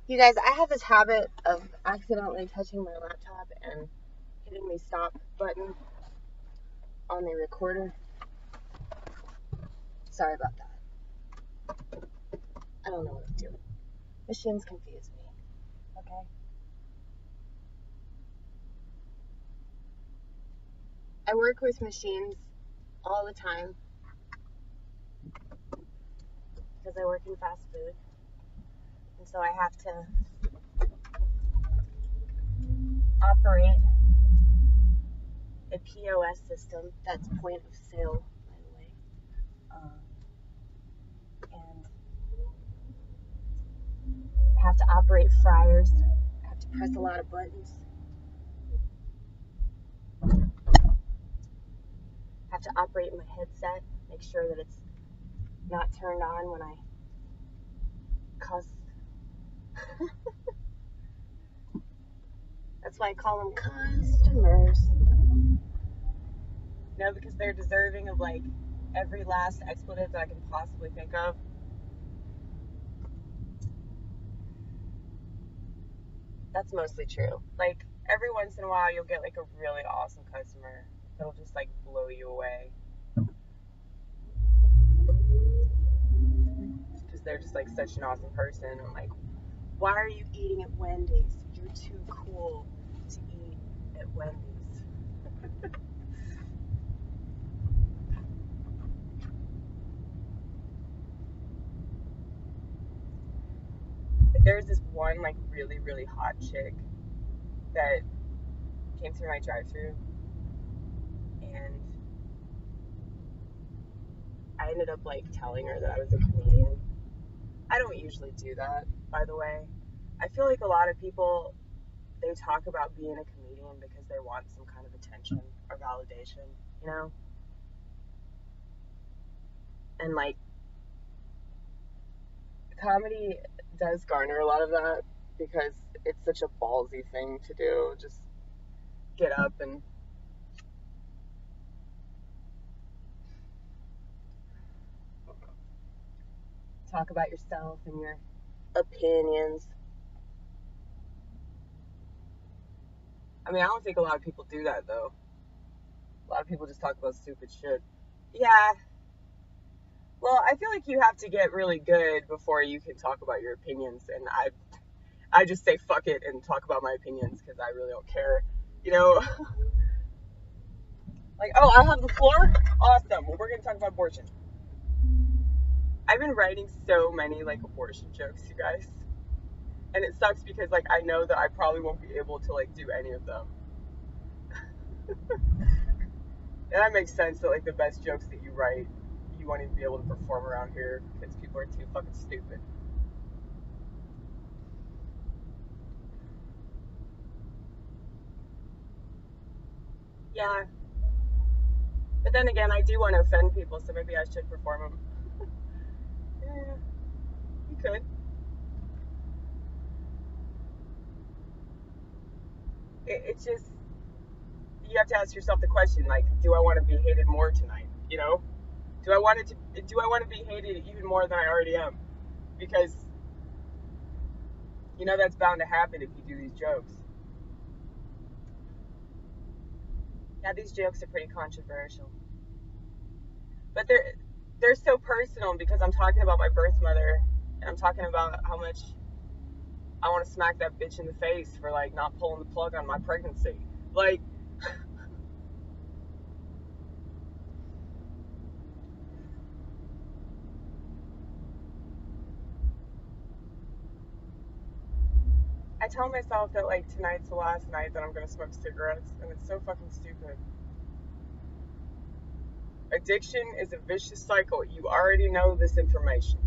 You guys, I have this habit of accidentally touching my laptop and hitting the stop button on the recorder. Sorry about that. I don't know what I'm doing. Machines confuse me. Okay? I work with machines all the time because I work in fast food. And so I have to operate a POS system. That's point of sale, by the way. And I have to operate fryers. I have to press a lot of buttons. I have to operate my headset, make sure that it's not turned on when I cuss. That's why I call them customers. No, because they're deserving of like every last expletive that I can possibly think of. That's mostly true. Like every once in a while you'll get like a really awesome customer that'll just like blow you away. Because they're just like such an awesome person. I'm like, why are you eating at Wendy's? You're too cool to eat at Wendy's. But there's this one like really, really hot chick that came through my drive-thru, and I ended up like telling her that I was a comedian. I don't usually do that, by the way. I feel like a lot of people, they talk about being a comedian because they want some kind of attention or validation, you know? And like comedy does garner a lot of that because it's such a ballsy thing to do. Just get up and talk about yourself and your opinions. I mean, I don't think a lot of people do that though. A lot of people just talk about stupid shit. Yeah. Well, I feel like you have to get really good before you can talk about your opinions, and I just say fuck it and talk about my opinions because I really don't care. You know, like, oh, I have the floor? Awesome. Well, we're going to talk about abortion. I've been writing so many, like, abortion jokes, you guys. And it sucks because, like, I know that I probably won't be able to, like, do any of them. And that makes sense that, like, the best jokes that you write, you won't even be able to perform around here because people are too fucking stupid. Yeah. But then again, I do want to offend people, so maybe I should perform them. Yeah, you could. It's just, you have to ask yourself the question, like, do I want to be hated more tonight? You know, do I want to be hated even more than I already am? Because you know that's bound to happen if you do these jokes. Now these jokes are pretty controversial, but they're so personal because I'm talking about my birth mother, and I'm talking about how much I want to smack that bitch in the face for like not pulling the plug on my pregnancy. Like, I tell myself that like tonight's the last night that I'm gonna smoke cigarettes, and it's so fucking stupid. Addiction is a vicious cycle. You already know this information.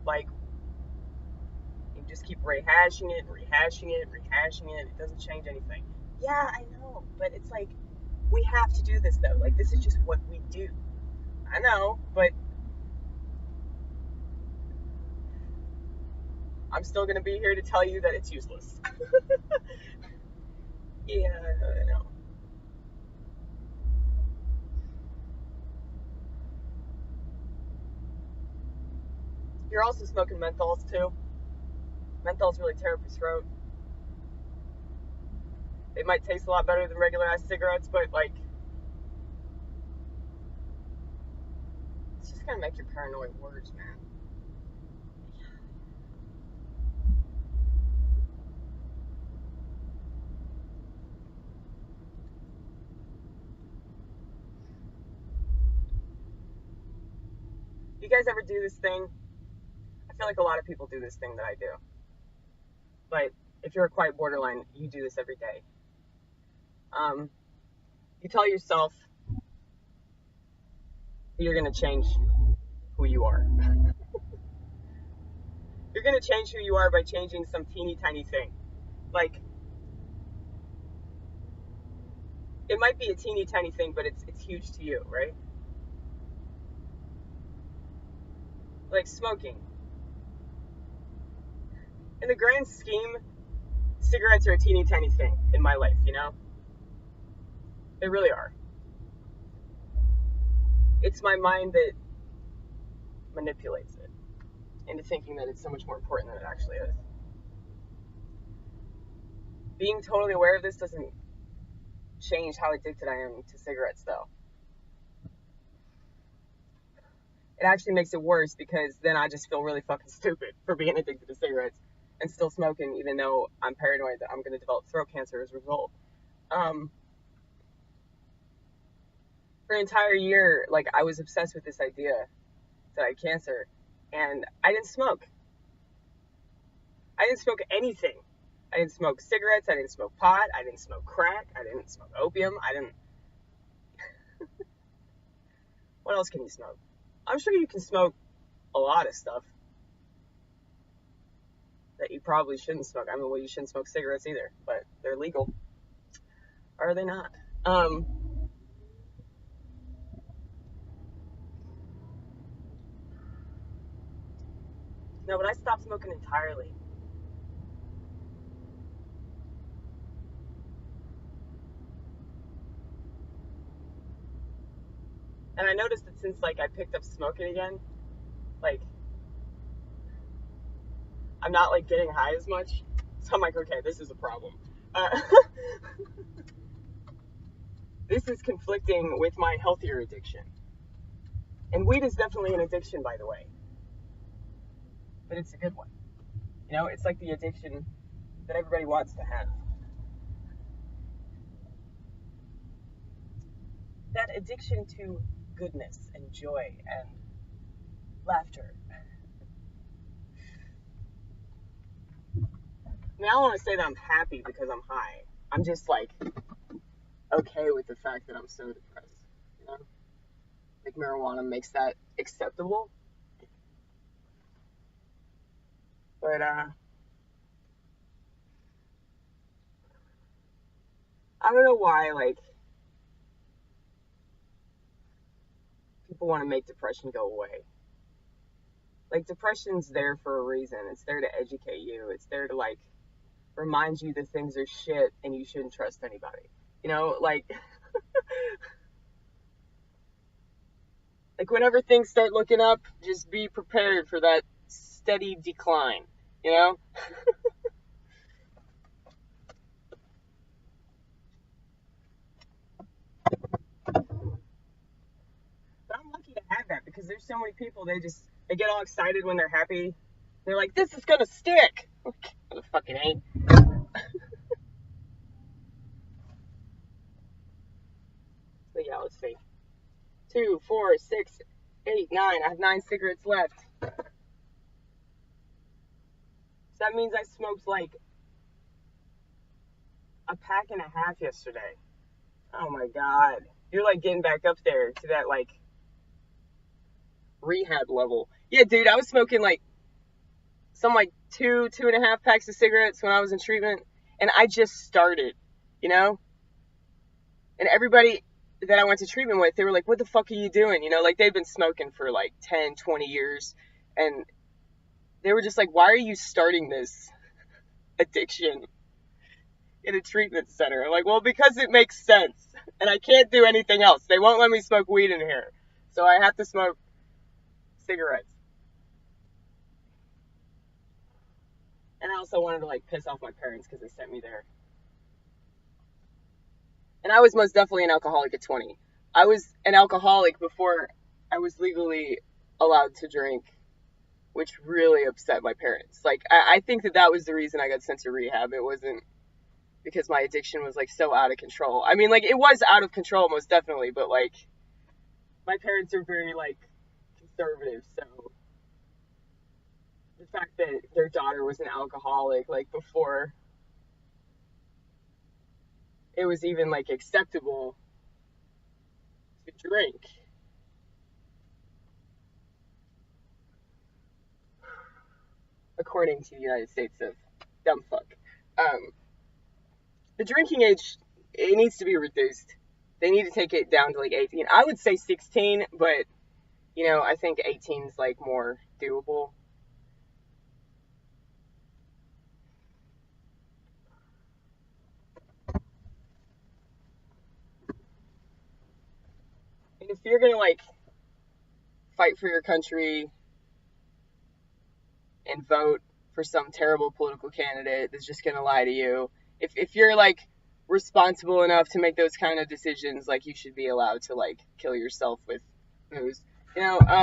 Like, you just keep rehashing it, rehashing it, rehashing it. It doesn't change anything. Yeah, I know, but it's like we have to do this though. Like, this is just what we do. I know, but I'm still gonna be here to tell you that it's useless. Yeah, I know. You're also smoking menthols too. Menthols really tear up your throat. They might taste a lot better than regular ass cigarettes, but like, it's just gonna make your paranoia worse, man. You guys ever do this thing? I feel like a lot of people do this thing that I do. But if you're a quiet borderline, you do this every day. You tell yourself that you're gonna change who you are. You're gonna change who you are by changing some teeny tiny thing. Like, it might be a teeny tiny thing, but it's huge to you, right? Like smoking. In the grand scheme, cigarettes are a teeny tiny thing in my life, you know? They really are. It's my mind that manipulates it into thinking that it's so much more important than it actually is. Being totally aware of this doesn't change how addicted I am to cigarettes, though. It actually makes it worse because then I just feel really fucking stupid for being addicted to cigarettes and still smoking, even though I'm paranoid that I'm going to develop throat cancer as a result. For an entire year, like, I was obsessed with this idea that I had cancer, and I didn't smoke. I didn't smoke anything. I didn't smoke cigarettes, I didn't smoke pot, I didn't smoke crack, I didn't smoke opium, I didn't... What else can you smoke? I'm sure you can smoke a lot of stuff that you probably shouldn't smoke. I mean, well, you shouldn't smoke cigarettes either, but they're legal. Or are they not? No, but I stopped smoking entirely. And I noticed that since, like, I picked up smoking again, like, I'm not, like, getting high as much. So I'm like, okay, this is a problem. This is conflicting with my healthier addiction. And weed is definitely an addiction, by the way. But it's a good one. You know, it's like the addiction that everybody wants to have. That addiction to goodness and joy and laughter. Now I want to say that I'm happy because I'm high. I'm just like okay with the fact that I'm so depressed. You know? Like marijuana makes that acceptable. But I don't know why, like, people want to make depression go away. Like, depression's there for a reason. It's there to educate you. It's there to, like, remind you that things are shit and you shouldn't trust anybody. You know, like, like whenever things start looking up, just be prepared for that steady decline, you know? But I'm lucky to have that because there's so many people, they get all excited when they're happy. They're like, this is gonna stick. It fucking ain't. But yeah, let's see. 2, 4, 6, 8, 9. I have 9 cigarettes left. So that means I smoked like a pack and a half yesterday. Oh my god. You're like getting back up there to that like rehab level. Yeah, dude, I was smoking like some like 2.5 packs of cigarettes when I was in treatment, and I just started, you know? And everybody that I went to treatment with, they were like, what the fuck are you doing? You know, like they'd been smoking for like 10, 20 years, and they were just like, why are you starting this addiction in a treatment center? I'm like, well, because it makes sense, and I can't do anything else. They won't let me smoke weed in here, so I have to smoke cigarettes. And I also wanted to like piss off my parents because they sent me there. And I was most definitely an alcoholic at 20. I was an alcoholic before I was legally allowed to drink, which really upset my parents. Like, I think that was the reason I got sent to rehab. It wasn't because my addiction was like so out of control. I mean, like, it was out of control most definitely, but like, my parents are very like conservative, so the fact that their daughter was an alcoholic, like, before it was even like acceptable to drink. According to the United States of dumb fuck. The drinking age, it needs to be reduced. They need to take it down to like 18. I would say 16, but I think 18 is like more doable. And if you're gonna like fight for your country and vote for some terrible political candidate that's just gonna lie to you, if you're like responsible enough to make those kind of decisions, like, you should be allowed to like kill yourself with booze. But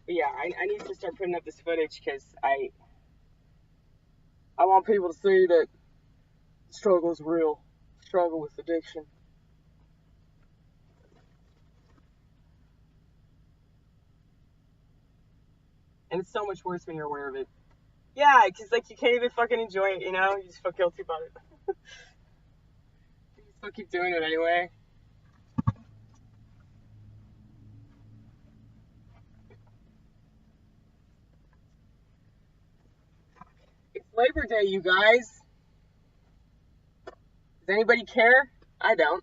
yeah, I need to start putting up this footage because I want people to see that struggle is real. Struggle with addiction. And it's so much worse when you're aware of it. Yeah, because like you can't even fucking enjoy it, you just feel guilty about it. You still keep doing it anyway. It's Labor Day, you guys. Does anybody care? I don't.